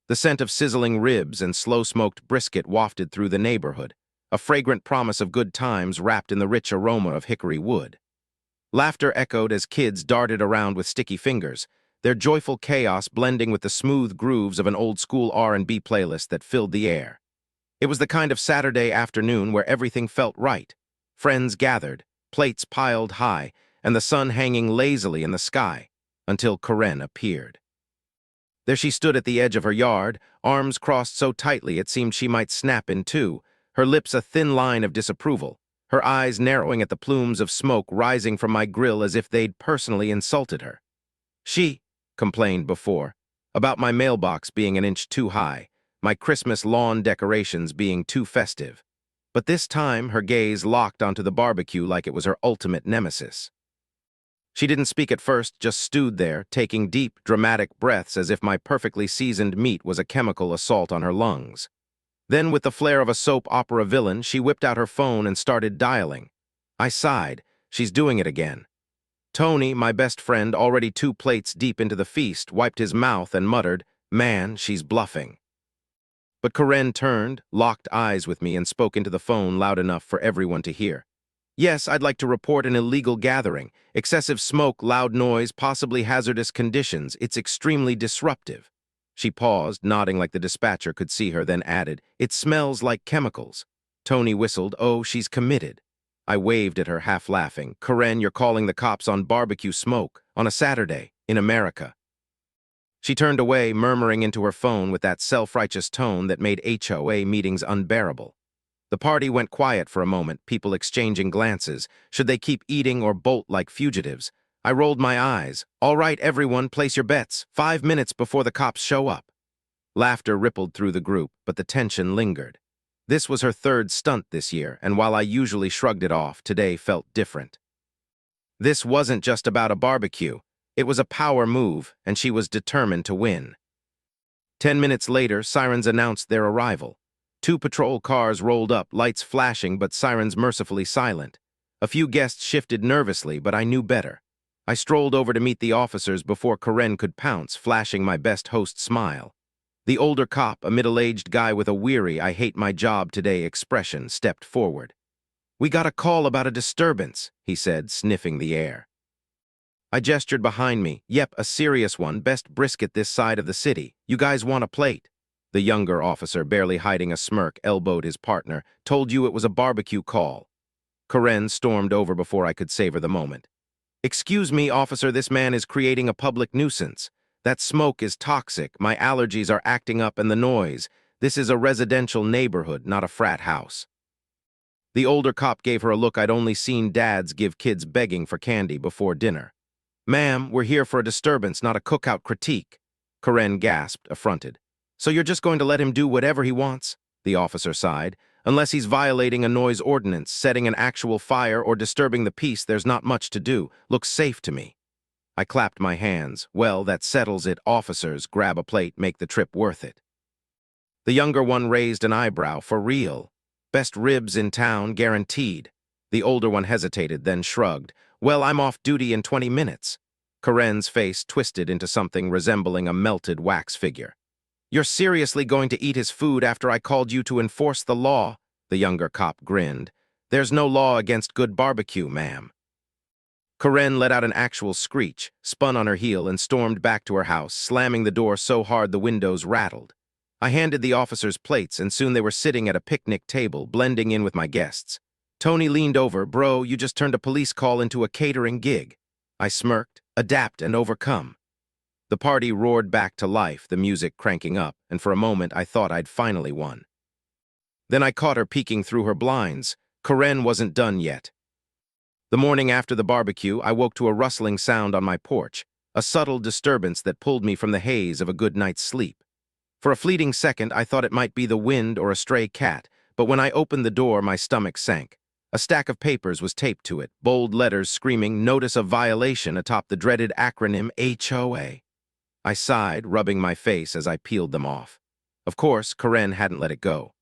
The scent of sizzling ribs and slow-smoked brisket wafted through the neighborhood, a fragrant promise of good times wrapped in the rich aroma of hickory wood. Laughter echoed as kids darted around with sticky fingers, their joyful chaos blending with the smooth grooves of an old-school R&B playlist that filled the air. It was the kind of Saturday afternoon where everything felt right. Friends gathered, plates piled high, and the sun hanging lazily in the sky, until Karen appeared. There she stood at the edge of her yard, arms crossed so tightly it seemed she might snap in two, her lips a thin line of disapproval, her eyes narrowing at the plumes of smoke rising from my grill as if they'd personally insulted her. She complained before about my mailbox being an inch too high, my Christmas lawn decorations being too festive. But this time her gaze locked onto the barbecue like it was her ultimate nemesis. She didn't speak at first, just stewed there, taking deep, dramatic breaths as if my perfectly seasoned meat was a chemical assault on her lungs. Then, with the flair of a soap opera villain, she whipped out her phone and started dialing. I sighed. She's doing it again. Tony, my best friend, already 2 plates deep into the feast, wiped his mouth and muttered, "Man, she's bluffing." But Karen turned, locked eyes with me, and spoke into the phone loud enough for everyone to hear. "Yes, I'd like to report an illegal gathering. Excessive smoke, loud noise, possibly hazardous conditions. It's extremely disruptive." She paused, nodding like the dispatcher could see her, then added, "It smells like chemicals." Tony whistled, "Oh, she's committed." I waved at her, half laughing. "Karen, you're calling the cops on barbecue smoke, on a Saturday, in America." She turned away, murmuring into her phone with that self-righteous tone that made HOA meetings unbearable. The party went quiet for a moment, people exchanging glances. Should they keep eating or bolt like fugitives? I rolled my eyes. "All right, everyone, place your bets. 5 minutes before the cops show up." Laughter rippled through the group, but the tension lingered. This was her 3rd stunt this year, and while I usually shrugged it off, today felt different. This wasn't just about a barbecue. It was a power move, and she was determined to win. 10 minutes later, sirens announced their arrival. 2 patrol cars rolled up, lights flashing but sirens mercifully silent. A few guests shifted nervously, but I knew better. I strolled over to meet the officers before Karen could pounce, flashing my best host smile. The older cop, a middle-aged guy with a weary "I hate my job today" expression, stepped forward. "We got a call about a disturbance," he said, sniffing the air. I gestured behind me. "Yep, a serious one, best brisket this side of the city. You guys want a plate?" The younger officer, barely hiding a smirk, elbowed his partner. "Told you it was a barbecue call." Karen stormed over before I could savor the moment. "Excuse me, officer, this man is creating a public nuisance. That smoke is toxic, my allergies are acting up, and the noise. This is a residential neighborhood, not a frat house." The older cop gave her a look I'd only seen dads give kids begging for candy before dinner. "Ma'am, we're here for a disturbance, not a cookout critique." Karen gasped, affronted. "So you're just going to let him do whatever he wants?" The officer sighed. "Unless he's violating a noise ordinance, setting an actual fire, or disturbing the peace, there's not much to do. Looks safe to me." I clapped my hands. "Well, that settles it. Officers, grab a plate, make the trip worth it." The younger one raised an eyebrow. "For real? Best ribs in town, guaranteed." The older one hesitated, then shrugged. "Well, I'm off duty in 20 minutes. Karen's face twisted into something resembling a melted wax figure. "You're seriously going to eat his food after I called you to enforce the law?" The younger cop grinned. "There's no law against good barbecue, ma'am." Karen let out an actual screech, spun on her heel, and stormed back to her house, slamming the door so hard the windows rattled. I handed the officers plates, and soon they were sitting at a picnic table, blending in with my guests. Tony leaned over. "Bro, you just turned a police call into a catering gig." I smirked. "Adapt and overcome." The party roared back to life, the music cranking up, and for a moment I thought I'd finally won. Then I caught her peeking through her blinds. Karen wasn't done yet. The morning after the barbecue, I woke to a rustling sound on my porch, a subtle disturbance that pulled me from the haze of a good night's sleep. For a fleeting second, I thought it might be the wind or a stray cat, but when I opened the door, my stomach sank. A stack of papers was taped to it, bold letters screaming "Notice of Violation" atop the dreaded acronym HOA. I sighed, rubbing my face as I peeled them off. Of course, Karen hadn't let it go.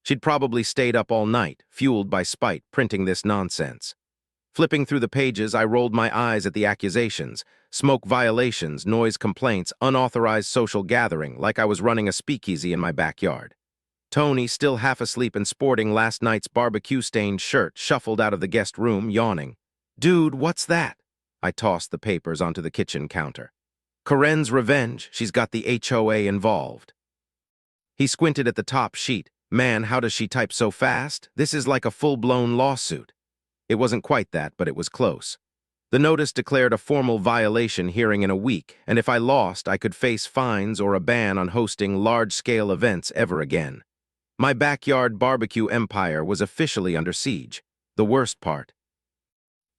She'd probably stayed up all night, fueled by spite, printing this nonsense. Flipping through the pages, I rolled my eyes at the accusations. smoke violations, noise complaints, unauthorized social gathering, like I was running a speakeasy in my backyard. Tony, still half asleep and sporting last night's barbecue-stained shirt, shuffled out of the guest room, yawning. "Dude, what's that?" I tossed the papers onto the kitchen counter. "Corinne's revenge. She's got the HOA involved." He squinted at the top sheet. "Man, how does she type so fast? This is like a full-blown lawsuit." It wasn't quite that, but it was close. The notice declared a formal violation hearing in a week, and if I lost, I could face fines or a ban on hosting large-scale events ever again. My backyard barbecue empire was officially under siege. The worst part: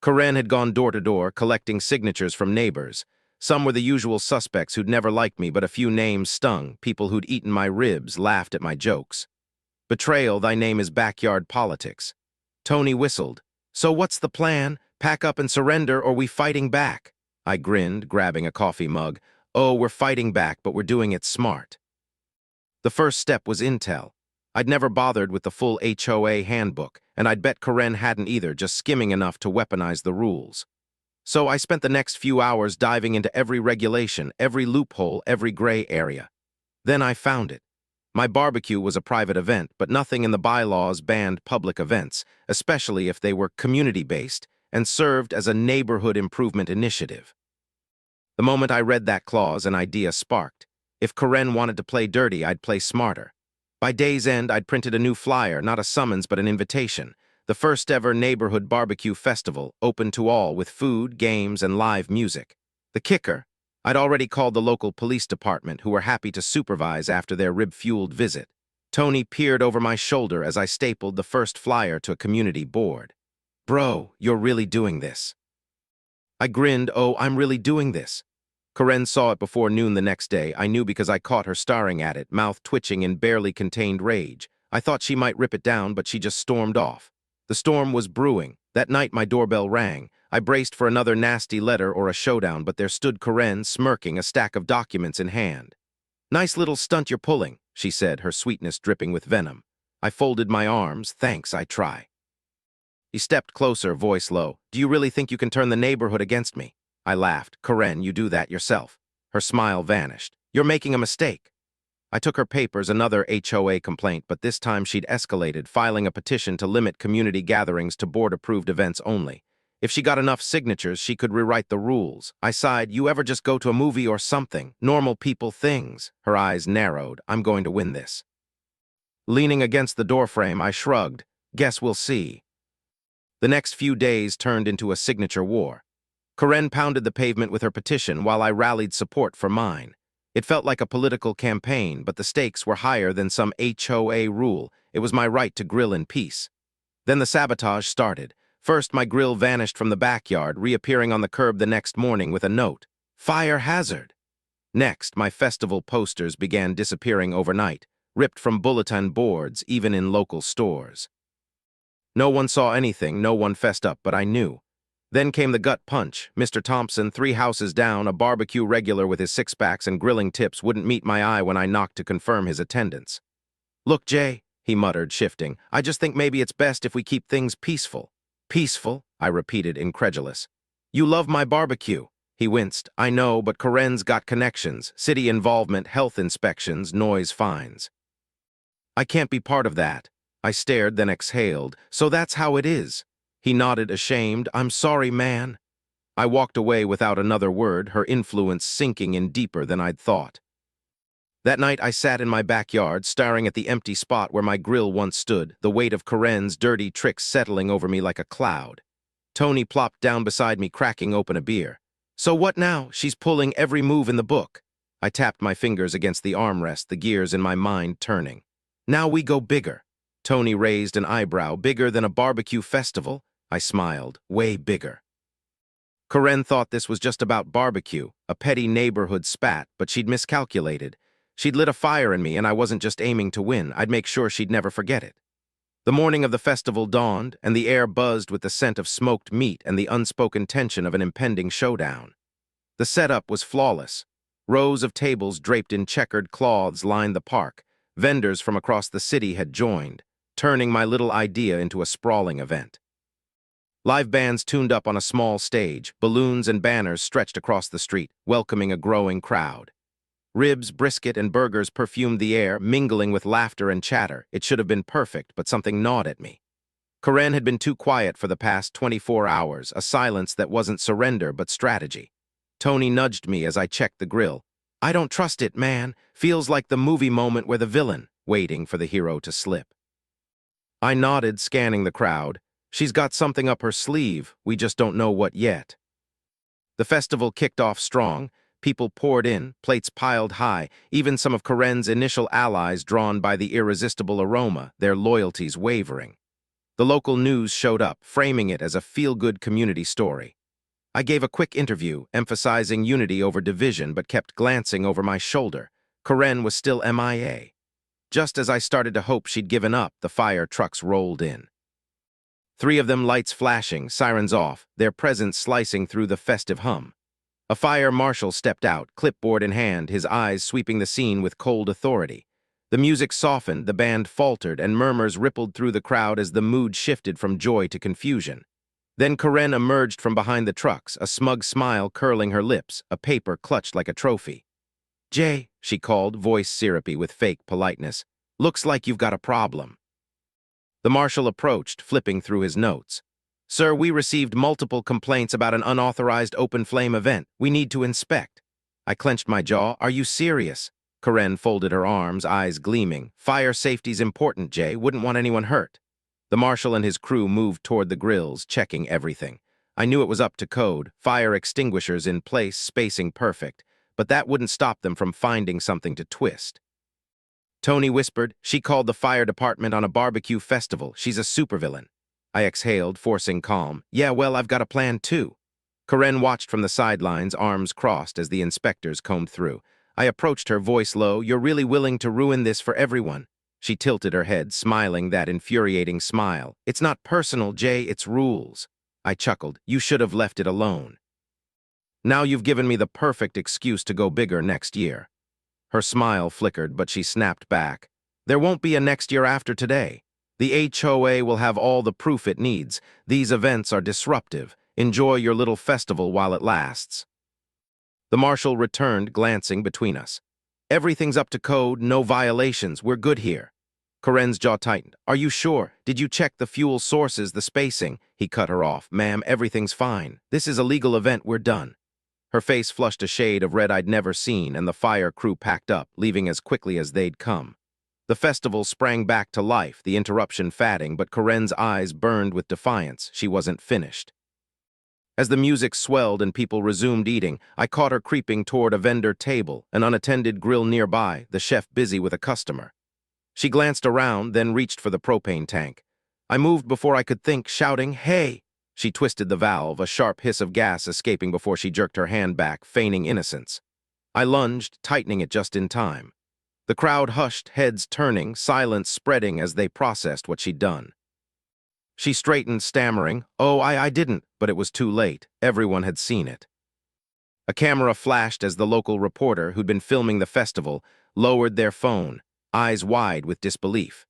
Corinne had gone door to door, collecting signatures from neighbors. Some were the usual suspects who'd never liked me, but a few names stung, people who'd eaten my ribs, laughed at my jokes. "Betrayal, thy name is backyard politics." Tony whistled. "So what's the plan? Pack up and surrender, or we fighting back?" I grinned, grabbing a coffee mug. "Oh, we're fighting back, but we're doing it smart." The first step was intel. I'd never bothered with the full HOA handbook, and I'd bet Corinne hadn't either, just skimming enough to weaponize the rules. So I spent the next few hours diving into every regulation, every loophole, every gray area. Then I found it. My barbecue was a private event, but nothing in the bylaws banned public events, especially if they were community-based and served as a neighborhood improvement initiative. The moment I read that clause, an idea sparked. If Corinne wanted to play dirty, I'd play smarter. By day's end, I'd printed a new flyer, not a summons but an invitation. The first ever neighborhood barbecue festival, open to all, with food, games, and live music. The kicker: I'd already called the local police department, who were happy to supervise after their rib-fueled visit. Tony peered over my shoulder as I stapled the first flyer to a community board. "Bro, you're really doing this." I grinned. "Oh, I'm really doing this." Corinne saw it before noon the next day. I knew because I caught her staring at it, mouth twitching in barely contained rage. I thought she might rip it down, but she just stormed off. The storm was brewing. That night my doorbell rang. I braced for another nasty letter or a showdown, but there stood Corinne, smirking, a stack of documents in hand. "Nice little stunt you're pulling," she said, her sweetness dripping with venom. I folded my arms. "Thanks, I try." He stepped closer, voice low. "Do you really think you can turn the neighborhood against me?" I laughed. "Corinne, you do that yourself." Her smile vanished. "You're making a mistake." I took her papers, another HOA complaint, but this time she'd escalated, filing a petition to limit community gatherings to board-approved events only. If she got enough signatures, she could rewrite the rules. I sighed. "You ever just go to a movie or something? Normal people things." Her eyes narrowed. "I'm going to win this." Leaning against the doorframe, I shrugged. "Guess we'll see." The next few days turned into a signature war. Corinne pounded the pavement with her petition while I rallied support for mine. It felt like a political campaign, but the stakes were higher than some HOA rule. It was my right to grill in peace. Then the sabotage started. First, my grill vanished from the backyard, reappearing on the curb the next morning with a note: "Fire hazard." Next, my festival posters began disappearing overnight, ripped from bulletin boards, even in local stores. No one saw anything, no one fessed up, but I knew. Then came the gut punch. Mr. Thompson, 3 houses down, a barbecue regular with his six-packs and grilling tips, wouldn't meet my eye when I knocked to confirm his attendance. "Look, Jay," he muttered, shifting, "I just think maybe it's best if we keep things peaceful." "Peaceful?" I repeated, incredulous. "You love my barbecue." He winced. "I know, but Corinne's got connections, city involvement, health inspections, noise fines." "I can't be part of that." I stared, then exhaled. "So that's how it is." He nodded, ashamed. "I'm sorry, man." I walked away without another word, her influence sinking in deeper than I'd thought. That night I sat in my backyard, staring at the empty spot where my grill once stood, the weight of Corinne's dirty tricks settling over me like a cloud. Tony plopped down beside me, cracking open a beer. "So what now? She's pulling every move in the book." I tapped my fingers against the armrest, the gears in my mind turning. "Now we go bigger." Tony raised an eyebrow. "Bigger than a barbecue festival?" I smiled. "Way bigger." Corinne thought this was just about barbecue, a petty neighborhood spat, but she'd miscalculated. She'd lit a fire in me, and I wasn't just aiming to win. I'd make sure she'd never forget it. The morning of the festival dawned, and the air buzzed with the scent of smoked meat and the unspoken tension of an impending showdown. The setup was flawless. Rows of tables draped in checkered cloths lined the park. Vendors from across the city had joined, turning my little idea into a sprawling event. Live bands tuned up on a small stage, balloons and banners stretched across the street, welcoming a growing crowd. Ribs, brisket, and burgers perfumed the air, mingling with laughter and chatter. It should have been perfect, but something gnawed at me. Karen had been too quiet for the past 24 hours, a silence that wasn't surrender but strategy. Tony nudged me as I checked the grill. "I don't trust it, man. Feels like the movie moment where the villain, waiting for the hero to slip." I nodded, scanning the crowd. She's got something up her sleeve, we just don't know what yet. The festival kicked off strong. People poured in, plates piled high, even some of Karen's initial allies drawn by the irresistible aroma, their loyalties wavering. The local news showed up, framing it as a feel-good community story. I gave a quick interview, emphasizing unity over division, but kept glancing over my shoulder. Karen was still MIA. Just as I started to hope she'd given up, the fire trucks rolled in. 3 of them, lights flashing, sirens off, their presence slicing through the festive hum. A fire marshal stepped out, clipboard in hand, his eyes sweeping the scene with cold authority. The music softened, the band faltered, and murmurs rippled through the crowd as the mood shifted from joy to confusion. Then Karen emerged from behind the trucks, a smug smile curling her lips, a paper clutched like a trophy. "Jay," she called, voice syrupy with fake politeness, "looks like you've got a problem." The marshal approached, flipping through his notes. "Sir, we received multiple complaints about an unauthorized open-flame event. We need to inspect." I clenched my jaw. "Are you serious?" Karen folded her arms, eyes gleaming. "Fire safety's important, Jay. Wouldn't want anyone hurt." The marshal and his crew moved toward the grills, checking everything. I knew it was up to code, fire extinguishers in place, spacing perfect, but that wouldn't stop them from finding something to twist. Tony whispered, "She called the fire department on a barbecue festival. She's a supervillain." I exhaled, forcing calm. "Yeah, well, I've got a plan too." Karen watched from the sidelines, arms crossed as the inspectors combed through. I approached her, voice low. "You're really willing to ruin this for everyone?" She tilted her head, smiling that infuriating smile. "It's not personal, Jay, it's rules." I chuckled. "You should have left it alone." "Now you've given me the perfect excuse to go bigger next year." Her smile flickered, but she snapped back. "There won't be a next year after today. The HOA will have all the proof it needs. These events are disruptive. Enjoy your little festival while it lasts." The marshal returned, glancing between us. "Everything's up to code, no violations. We're good here." Karen's jaw tightened. "Are you sure? Did you check the fuel sources, the spacing?" He cut her off. "Ma'am, everything's fine. This is a legal event. We're done." Her face flushed a shade of red I'd never seen, and the fire crew packed up, leaving as quickly as they'd come. The festival sprang back to life, the interruption fading, but Karen's eyes burned with defiance. She wasn't finished. As the music swelled and people resumed eating, I caught her creeping toward a vendor table, an unattended grill nearby, the chef busy with a customer. She glanced around, then reached for the propane tank. I moved before I could think, shouting, "Hey!" She twisted the valve, a sharp hiss of gas escaping before she jerked her hand back, feigning innocence. I lunged, tightening it just in time. The crowd hushed, heads turning, silence spreading as they processed what she'd done. She straightened, stammering, "Oh, I didn't," but it was too late. Everyone had seen it. A camera flashed as the local reporter, who'd been filming the festival, lowered their phone, eyes wide with disbelief.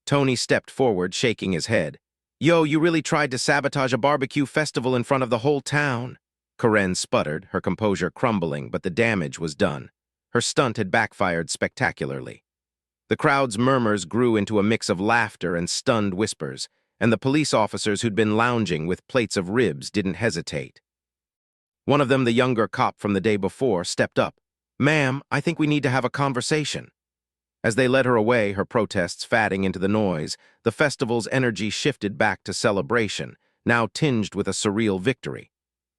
Tony stepped forward, shaking his head. "Yo, you really tried to sabotage a barbecue festival in front of the whole town." Karen sputtered, her composure crumbling, but the damage was done. Her stunt had backfired spectacularly. The crowd's murmurs grew into a mix of laughter and stunned whispers, and the police officers who'd been lounging with plates of ribs didn't hesitate. One of them, the younger cop from the day before, stepped up. "Ma'am, I think we need to have a conversation." As they led her away, her protests fading into the noise, the festival's energy shifted back to celebration, now tinged with a surreal victory.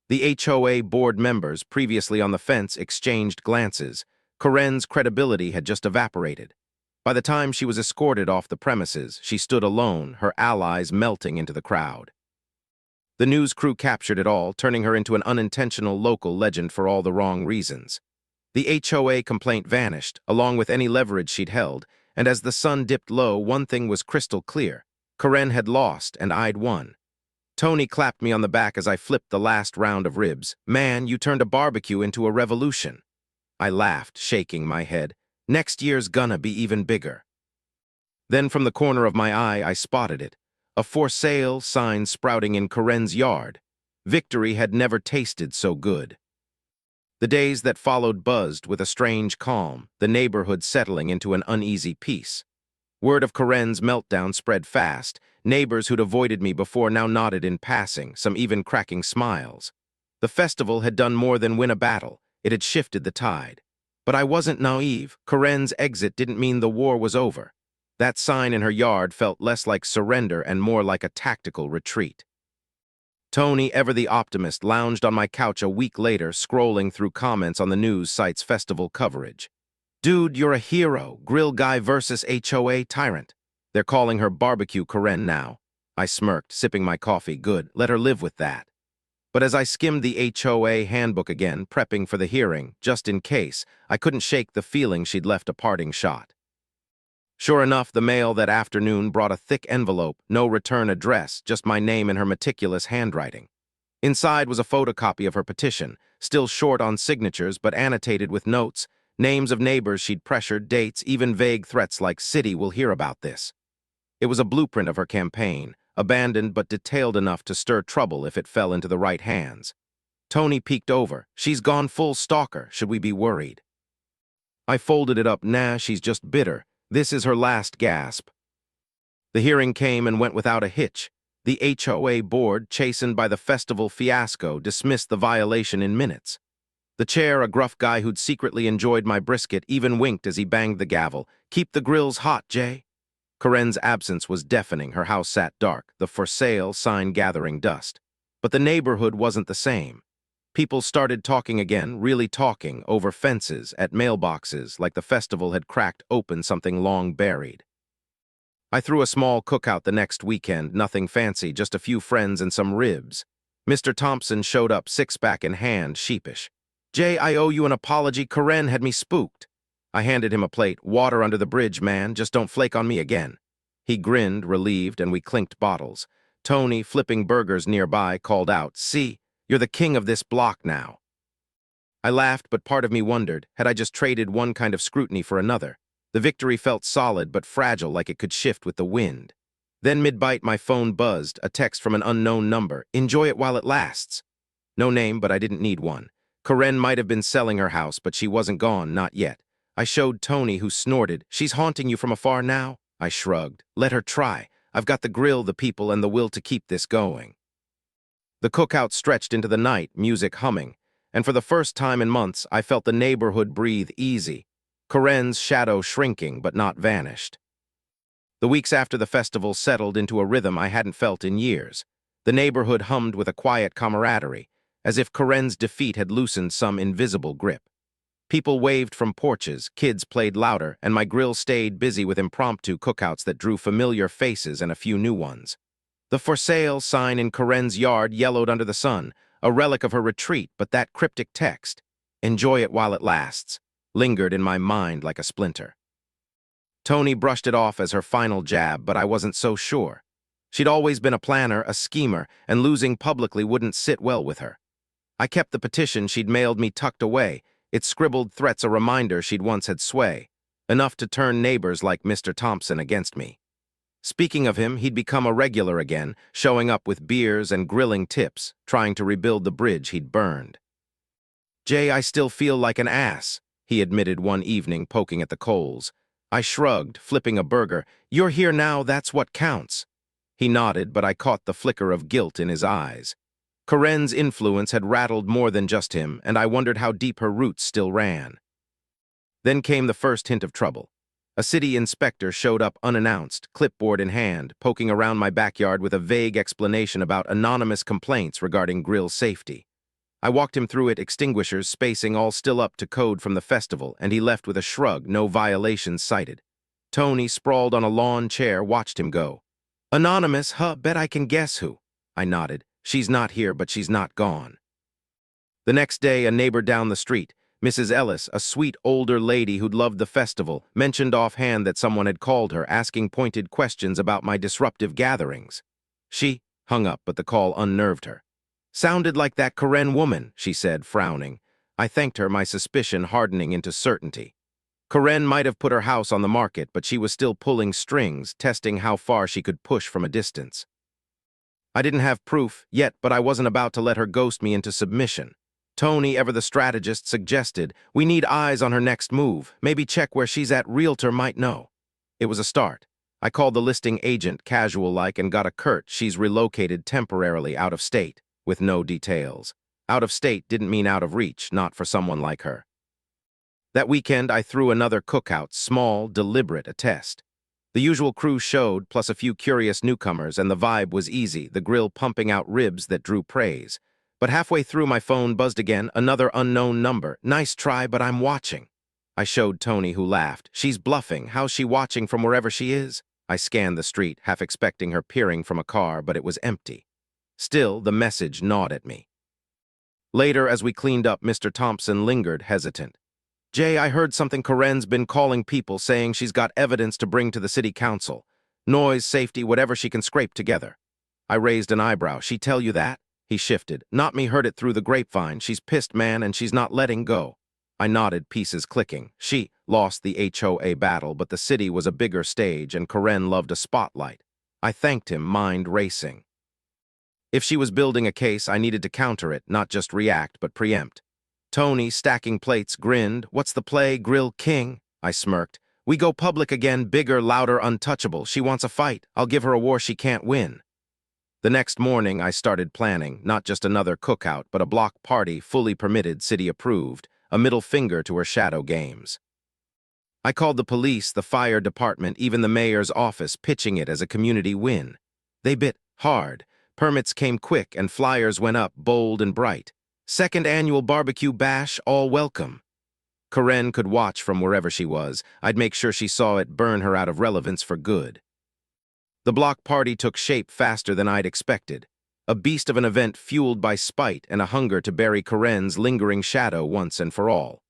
The HOA board members, previously on the fence, exchanged glances. Karen's credibility had just evaporated. By the time she was escorted off the premises, she stood alone, her allies melting into the crowd. The news crew captured it all, turning her into an unintentional local legend for all the wrong reasons. The HOA complaint vanished, along with any leverage she'd held, and as the sun dipped low, one thing was crystal clear. Karen had lost, and I'd won. Tony clapped me on the back as I flipped the last round of ribs. "Man, you turned a barbecue into a revolution." I laughed, shaking my head. "Next year's gonna be even bigger." Then from the corner of my eye, I spotted it. A for sale sign sprouting in Karen's yard. Victory had never tasted so good. The days that followed buzzed with a strange calm, the neighborhood settling into an uneasy peace. Word of Karen's meltdown spread fast. Neighbors who'd avoided me before now nodded in passing, some even cracking smiles. The festival had done more than win a battle. It had shifted the tide. But I wasn't naive. Karen's exit didn't mean the war was over. That sign in her yard felt less like surrender and more like a tactical retreat. Tony, ever the optimist, lounged on my couch a week later, scrolling through comments on the news site's festival coverage. Dude, you're a hero. Grill guy versus HOA tyrant. They're calling her BBQ Karen now. I smirked, sipping my coffee. Good, let her live with that. But as I skimmed the HOA handbook again, prepping for the hearing, just in case, I couldn't shake the feeling she'd left a parting shot. Sure enough, the mail that afternoon brought a thick envelope, no return address, just my name in her meticulous handwriting. Inside was a photocopy of her petition, still short on signatures but annotated with notes, names of neighbors she'd pressured, dates, even vague threats like "City will hear about this." It was a blueprint of her campaign, abandoned but detailed enough to stir trouble if it fell into the right hands. Tony peeked over. She's gone full stalker. Should we be worried? I folded it up. Nah, she's just bitter. This is her last gasp. The hearing came and went without a hitch. The HOA board, chastened by the festival fiasco, dismissed the violation in minutes. The chair, a gruff guy who'd secretly enjoyed my brisket, even winked as he banged the gavel. Keep the grills hot, Jay. Karen's absence was deafening. Her house sat dark, the for sale sign gathering dust. But the neighborhood wasn't the same. People started talking again, really talking, over fences, at mailboxes, like the festival had cracked open something long buried. I threw a small cookout the next weekend, nothing fancy, just a few friends and some ribs. Mr. Thompson showed up, six-pack in hand, sheepish. Jay, I owe you an apology. Karen had me spooked. I handed him a plate. Water under the bridge, man. Just don't flake on me again. He grinned, relieved, and we clinked bottles. Tony, flipping burgers nearby, called out, See, you're the king of this block now. I laughed, but part of me wondered, had I just traded one kind of scrutiny for another? The victory felt solid but fragile, like it could shift with the wind. Then mid-bite my phone buzzed, a text from an unknown number. Enjoy it while it lasts. No name, but I didn't need one. Karen might have been selling her house, but she wasn't gone, not yet. I showed Tony, who snorted. She's haunting you from afar now? I shrugged. Let her try. I've got the grill, the people, and the will to keep this going. The cookout stretched into the night, music humming, and for the first time in months, I felt the neighborhood breathe easy. Karen's shadow shrinking, but not vanished. The weeks after the festival settled into a rhythm I hadn't felt in years. The neighborhood hummed with a quiet camaraderie, as if Karen's defeat had loosened some invisible grip. People waved from porches, kids played louder, and my grill stayed busy with impromptu cookouts that drew familiar faces and a few new ones. The for sale sign in Karen's yard yellowed under the sun, a relic of her retreat, but that cryptic text, "Enjoy it while it lasts," lingered in my mind like a splinter. Tony brushed it off as her final jab, but I wasn't so sure. She'd always been a planner, a schemer, and losing publicly wouldn't sit well with her. I kept the petition she'd mailed me tucked away, its scribbled threats a reminder she'd once had sway, enough to turn neighbors like Mr. Thompson against me. Speaking of him, he'd become a regular again, showing up with beers and grilling tips, trying to rebuild the bridge he'd burned. Jay, I still feel like an ass, he admitted one evening, poking at the coals. I shrugged, flipping a burger. You're here now, that's what counts. He nodded, but I caught the flicker of guilt in his eyes. Karen's influence had rattled more than just him, and I wondered how deep her roots still ran. Then came the first hint of trouble. A city inspector showed up unannounced, clipboard in hand, poking around my backyard with a vague explanation about anonymous complaints regarding grill safety. I walked him through it, extinguishers, spacing all still up to code from the festival, and he left with a shrug, no violations cited. Tony, sprawled on a lawn chair, watched him go. Anonymous, huh? Bet I can guess who. I nodded. She's not here, but she's not gone. The next day, a neighbor down the street, Mrs. Ellis, a sweet older lady who'd loved the festival, mentioned offhand that someone had called her, asking pointed questions about my disruptive gatherings. She hung up, but the call unnerved her. Sounded like that Karen woman, she said, frowning. I thanked her, my suspicion hardening into certainty. Karen might have put her house on the market, but she was still pulling strings, testing how far she could push from a distance. I didn't have proof yet, but I wasn't about to let her ghost me into submission. Tony, ever the strategist, suggested, "We need eyes on her next move. Maybe check where she's at, realtor might know." It was a start. I called the listing agent casual-like and got a curt, "She's relocated temporarily out of state," with no details. Out of state didn't mean out of reach, not for someone like her. That weekend, I threw another cookout, small, deliberate, a test. The usual crew showed, plus a few curious newcomers, and the vibe was easy, the grill pumping out ribs that drew praise. But halfway through, my phone buzzed again, another unknown number. "Nice try, but I'm watching." I showed Tony, who laughed. "She's bluffing. How's she watching from wherever she is?" I scanned the street, half expecting her peering from a car, but it was empty. Still, the message gnawed at me. Later, as we cleaned up, Mr. Thompson lingered, hesitant. "Jay, I heard something. Karen's been calling people, saying she's got evidence to bring to the city council. Noise, safety, whatever she can scrape together." I raised an eyebrow. "She tell you that?" He shifted. "Not me, heard it through the grapevine. She's pissed, man, and she's not letting go." I nodded, pieces clicking. She lost the HOA battle, but the city was a bigger stage, and Karen loved a spotlight. I thanked him, mind racing. If she was building a case, I needed to counter it, not just react, but preempt. Tony, stacking plates, grinned. "What's the play, Grill King?" I smirked. "We go public again, bigger, louder, untouchable. She wants a fight. I'll give her a war she can't win." The next morning, I started planning, not just another cookout, but a block party, fully permitted, city approved, a middle finger to her shadow games. I called the police, the fire department, even the mayor's office, pitching it as a community win. They bit hard. Permits came quick, and flyers went up, bold and bright. "Second annual barbecue bash, all welcome." Karen could watch from wherever she was. I'd make sure she saw it, burn her out of relevance for good. The block party took shape faster than I'd expected. A beast of an event fueled by spite and a hunger to bury Karen's lingering shadow once and for all.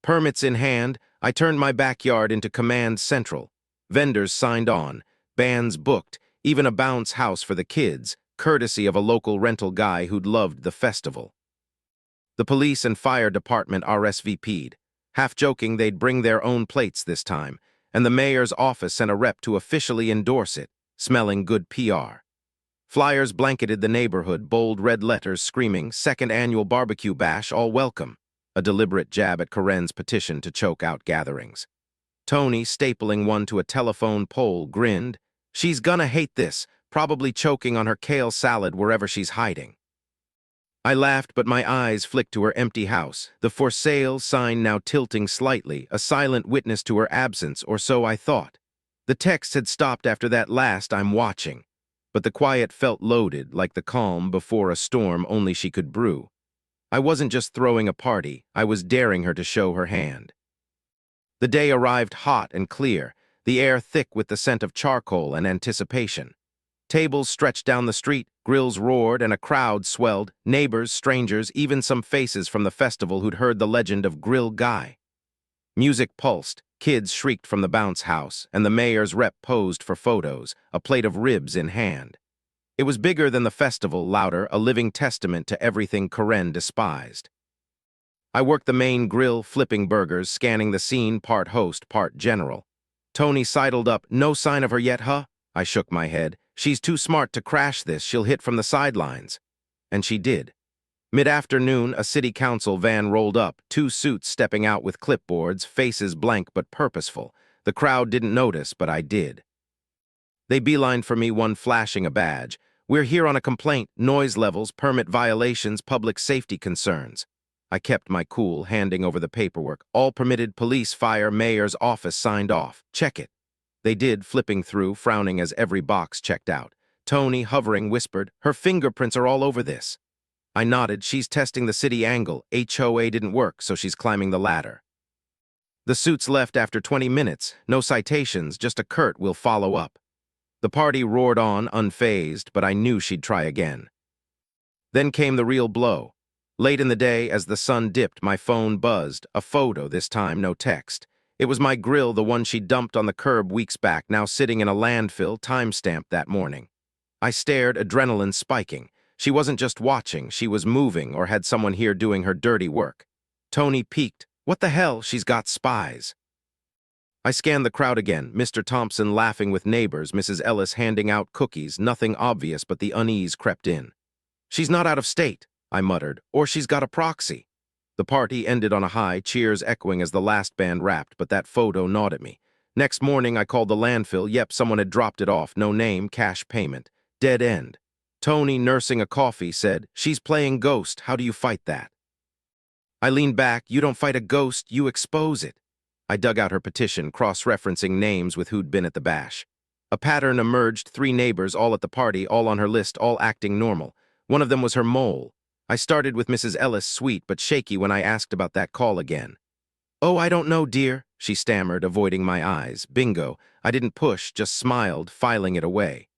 Permits in hand, I turned my backyard into command central. Vendors signed on, bands booked, even a bounce house for the kids, courtesy of a local rental guy who'd loved the festival. The police and fire department RSVP'd, half joking they'd bring their own plates this time, and the mayor's office sent a rep to officially endorse it, smelling good PR. Flyers blanketed the neighborhood, bold red letters screaming, "Second annual barbecue bash, all welcome," a deliberate jab at Karen's petition to choke out gatherings. Tony, stapling one to a telephone pole, grinned. "She's gonna hate this, probably choking on her kale salad wherever she's hiding." I laughed, but my eyes flicked to her empty house, the "for sale" sign now tilting slightly, a silent witness to her absence, or so I thought. The text had stopped after that last "I'm watching," but the quiet felt loaded, like the calm before a storm only she could brew. I wasn't just throwing a party, I was daring her to show her hand. The day arrived hot and clear, the air thick with the scent of charcoal and anticipation. Tables stretched down the street, grills roared, and a crowd swelled, neighbors, strangers, even some faces from the festival who'd heard the legend of Grill Guy. Music pulsed, kids shrieked from the bounce house, and the mayor's rep posed for photos, a plate of ribs in hand. It was bigger than the festival, louder, a living testament to everything Karen despised. I worked the main grill, flipping burgers, scanning the scene, part host, part general. Tony sidled up. "No sign of her yet, huh?" I shook my head. "She's too smart to crash this. She'll hit from the sidelines." And she did. Mid-afternoon, a city council van rolled up, two suits stepping out with clipboards, faces blank but purposeful. The crowd didn't notice, but I did. They beelined for me, one flashing a badge. "We're here on a complaint, noise levels, permit violations, public safety concerns." I kept my cool, handing over the paperwork. "All permitted, police, fire, mayor's office signed off. Check it." They did, flipping through, frowning as every box checked out. Tony, hovering, whispered, "Her fingerprints are all over this." I nodded. "She's testing the city angle. HOA didn't work, so she's climbing the ladder." The suits left after 20 minutes. No citations, just a curt "we'll follow up." The party roared on, unfazed, but I knew she'd try again. Then came the real blow. Late in the day, as the sun dipped, my phone buzzed. A photo, this time, no text. It was my grill, the one she dumped on the curb weeks back, now sitting in a landfill, time-stamped that morning. I stared, adrenaline spiking. She wasn't just watching, she was moving, or had someone here doing her dirty work. Tony peeked. "What the hell? She's got spies." I scanned the crowd again, Mr. Thompson laughing with neighbors, Mrs. Ellis handing out cookies, nothing obvious but the unease crept in. "She's not out of state," I muttered, "or she's got a proxy." The party ended on a high, cheers echoing as the last band rapped, but that photo gnawed at me. Next morning, I called the landfill. Yep, someone had dropped it off. No name, cash payment. Dead end. Tony, nursing a coffee, said, "She's playing ghost. How do you fight that?" I leaned back. "You don't fight a ghost, you expose it." I dug out her petition, cross-referencing names with who'd been at the bash. A pattern emerged, 3 neighbors, all at the party, all on her list, all acting normal. One of them was her mole. I started with Mrs. Ellis, sweet but shaky when I asked about that call again. "Oh, I don't know, dear," she stammered, avoiding my eyes. Bingo. I didn't push, just smiled, filing it away.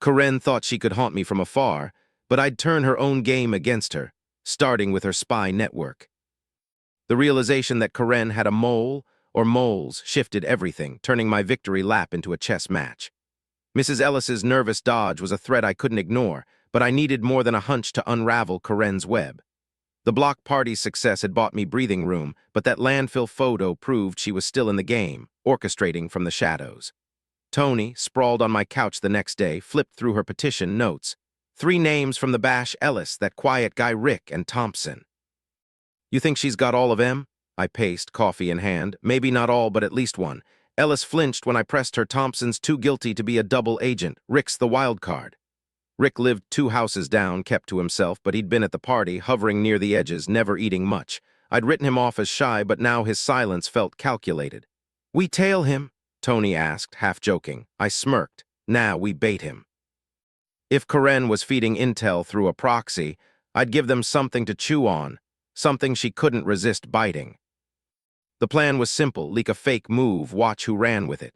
Karen thought she could haunt me from afar, but I'd turn her own game against her, starting with her spy network. The realization that Karen had a mole, or moles, shifted everything, turning my victory lap into a chess match. Mrs. Ellis's nervous dodge was a threat I couldn't ignore, but I needed more than a hunch to unravel Karen's web. The block party's success had bought me breathing room, but that landfill photo proved she was still in the game, orchestrating from the shadows. Tony, sprawled on my couch the next day, flipped through her petition notes. 3 names from the bash: Ellis, that quiet guy Rick, and Thompson. "You think she's got all of them?" I paced, coffee in hand. "Maybe not all, but at least one." Ellis flinched when I pressed her. "Thompson's too guilty to be a double agent. Rick's the wild card." Rick lived 2 houses down, kept to himself, but he'd been at the party, hovering near the edges, never eating much. I'd written him off as shy, but now his silence felt calculated. "We tail him?" Tony asked, half joking. I smirked. "Nah, we bait him." If Karen was feeding intel through a proxy, I'd give them something to chew on, something she couldn't resist biting. The plan was simple: leak a fake move, watch who ran with it.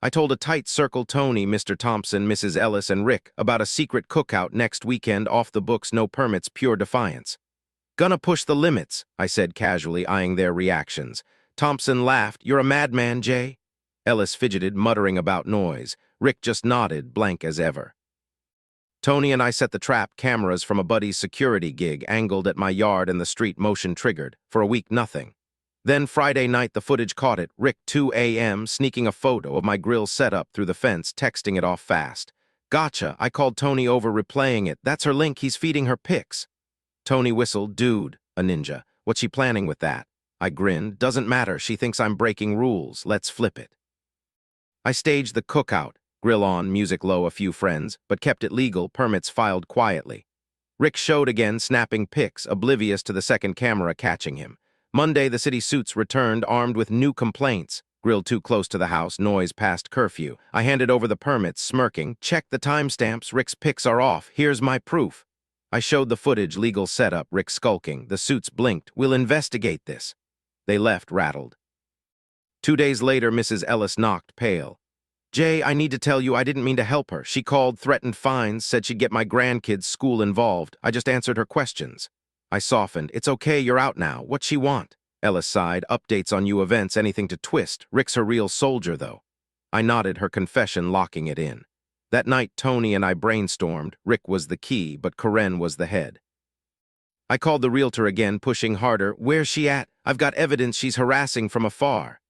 I told a tight circle: Tony, Mr. Thompson, Mrs. Ellis, and Rick, about a secret cookout next weekend, off the books, no permits, pure defiance. "Gonna push the limits," I said casually, eyeing their reactions. Thompson laughed. "You're a madman, Jay." Ellis fidgeted, muttering about noise. Rick just nodded, blank as ever. Tony and I set the trap, cameras from a buddy's security gig, angled at my yard and the street, motion triggered. For a week, nothing. Then Friday night, the footage caught it. Rick, 2 a.m., sneaking a photo of my grill setup through the fence, texting it off fast. "Gotcha." I called Tony over, replaying it. "That's her link. He's feeding her pics." Tony whistled. "Dude, a ninja. What's she planning with that?" I grinned. "Doesn't matter. She thinks I'm breaking rules. Let's flip it." I staged the cookout. Grill on, music low, a few friends, but kept it legal, permits filed quietly. Rick showed again, snapping pics, oblivious to the second camera catching him. Monday, the city suits returned, armed with new complaints. Grill too close to the house, noise past curfew. I handed over the permits, smirking. "Check the timestamps. Rick's pics are off. Here's my proof." I showed the footage, legal setup, Rick skulking. The suits blinked. "We'll investigate this." They left, rattled. 2 days later, Mrs. Ellis knocked, pale. "Jay, I need to tell you, I didn't mean to help her. She called, threatened fines, said she'd get my grandkids' school involved. I just answered her questions." I softened. "It's okay, you're out now. What's she want?" Ellis sighed. "Updates on you events, anything to twist. Rick's her real soldier, though." I nodded, her confession locking it in. That night, Tony and I brainstormed. Rick was the key, but Karen was the head. I called the realtor again, pushing harder. "Where's she at? I've got evidence she's harassing from afar."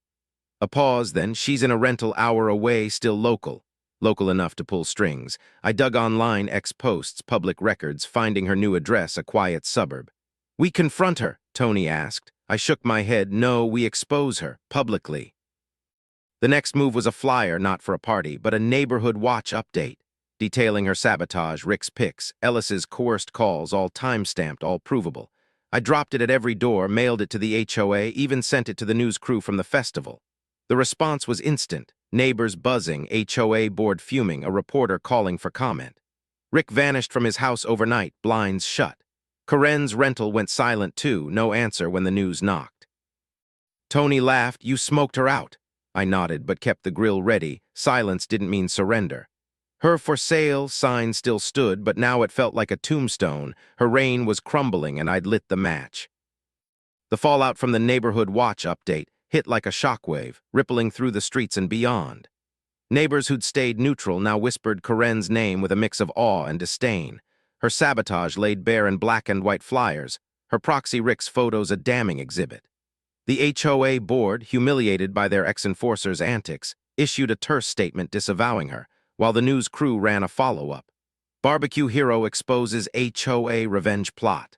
A pause, then. "She's in a rental hour away, still local." Local enough to pull strings. I dug online, ex-posts, public records, finding her new address, a quiet suburb. "We confront her?" Tony asked. I shook my head. "No, we expose her, publicly." The next move was a flyer, not for a party, but a neighborhood watch update, detailing her sabotage, Rick's pics, Ellis's coerced calls, all time-stamped, all provable. I dropped it at every door, mailed it to the HOA, even sent it to the news crew from the festival. The response was instant. Neighbors buzzing, HOA board fuming, a reporter calling for comment. Rick vanished from his house overnight, blinds shut. Karen's rental went silent too, no answer when the news knocked. Tony laughed. "You smoked her out." I nodded, but kept the grill ready. Silence didn't mean surrender. Her for sale sign still stood, but now it felt like a tombstone. Her reign was crumbling, and I'd lit the match. The fallout from the neighborhood watch update hit like a shockwave, rippling through the streets and beyond. Neighbors who'd stayed neutral now whispered Karen's name with a mix of awe and disdain. Her sabotage laid bare in black and white flyers, her proxy Rick's photos a damning exhibit. The HOA board, humiliated by their ex-enforcer's antics, issued a terse statement disavowing her, while the news crew ran a follow-up. Barbecue hero exposes HOA revenge plot.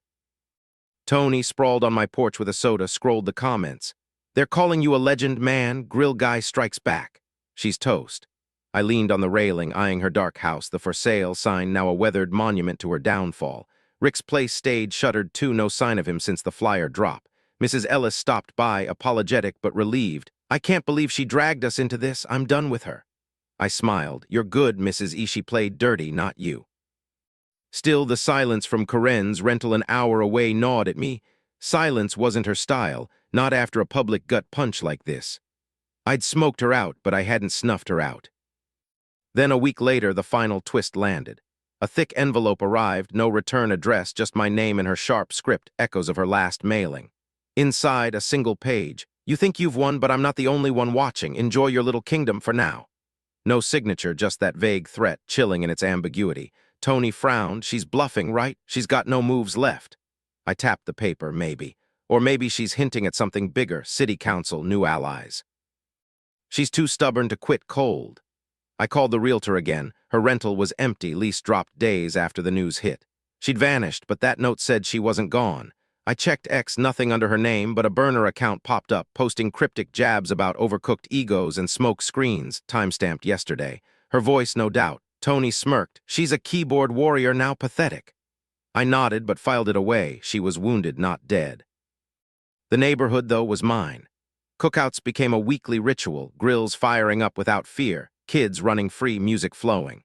Tony, sprawled on my porch with a soda, scrolled the comments. They're calling you a legend, man. Grill guy strikes back. She's toast. I leaned on the railing, eyeing her dark house, the for sale sign now a weathered monument to her downfall. Rick's place stayed shuttered too, no sign of him since the flyer drop. Mrs. Ellis stopped by, apologetic but relieved. I can't believe she dragged us into this. I'm done with her. I smiled. You're good, Mrs. E. She played dirty, not you. Still, the silence from Corinne's rental an hour away gnawed at me. Silence wasn't her style, not after a public gut punch like this. I'd smoked her out, but I hadn't snuffed her out. Then a week later, the final twist landed. A thick envelope arrived, no return address, just my name and her sharp script, echoes of her last mailing. Inside, a single page. You think you've won, but I'm not the only one watching. Enjoy your little kingdom for now. No signature, just that vague threat, chilling in its ambiguity. Tony frowned. She's bluffing, right? She's got no moves left. I tapped the paper, maybe. Or maybe she's hinting at something bigger, city council, new allies. She's too stubborn to quit cold. I called the realtor again. Her rental was empty, lease dropped days after the news hit. She'd vanished, but that note said she wasn't gone. I checked X, nothing under her name, but a burner account popped up, posting cryptic jabs about overcooked egos and smoke screens, timestamped yesterday. Her voice, no doubt. Tony smirked. She's a keyboard warrior, now pathetic. I nodded, but filed it away. She was wounded, not dead. The neighborhood, though, was mine. Cookouts became a weekly ritual, grills firing up without fear, kids running free, music flowing.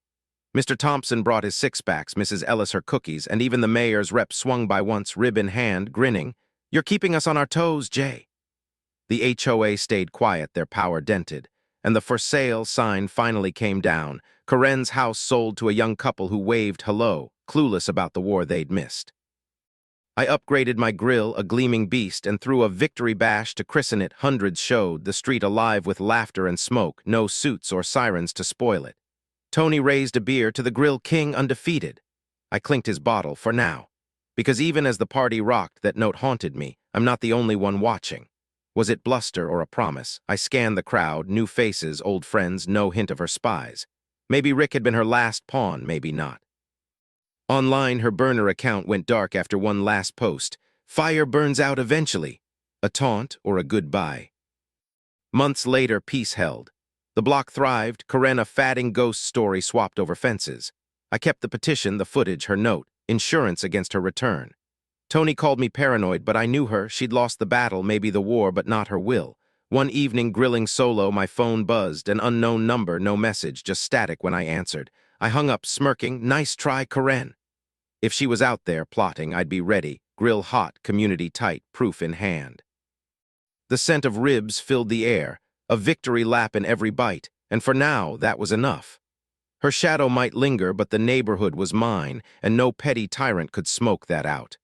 Mr. Thompson brought his six-packs, Mrs. Ellis her cookies, and even the mayor's rep swung by once, rib in hand, grinning. You're keeping us on our toes, Jay. The HOA stayed quiet, their power dented, and the for sale sign finally came down. Corinne's house sold to a young couple who waved hello, clueless about the war they'd missed. I upgraded my grill, a gleaming beast, and threw a victory bash to christen it. Hundreds showed, the street alive with laughter and smoke, no suits or sirens to spoil it. Tony raised a beer to the grill king undefeated. I clinked his bottle for now. Because even as the party rocked, that note haunted me. I'm not the only one watching. Was it bluster or a promise? I scanned the crowd, new faces, old friends, no hint of her spies. Maybe Rick had been her last pawn, maybe not. Online, her burner account went dark after one last post. Fire burns out eventually. A taunt or a goodbye. Months later, peace held. The block thrived. Corinne, a fatting ghost story swapped over fences. I kept the petition, the footage, her note, insurance against her return. Tony called me paranoid, but I knew her. She'd lost the battle, maybe the war, but not her will. One evening, grilling solo, my phone buzzed. An unknown number, no message, just static when I answered. I hung up, smirking. Nice try, Corinne. If she was out there plotting, I'd be ready. Grill hot, community tight, proof in hand. The scent of ribs filled the air, a victory lap in every bite, and for now, that was enough. Her shadow might linger, but the neighborhood was mine, and no petty tyrant could smoke that out.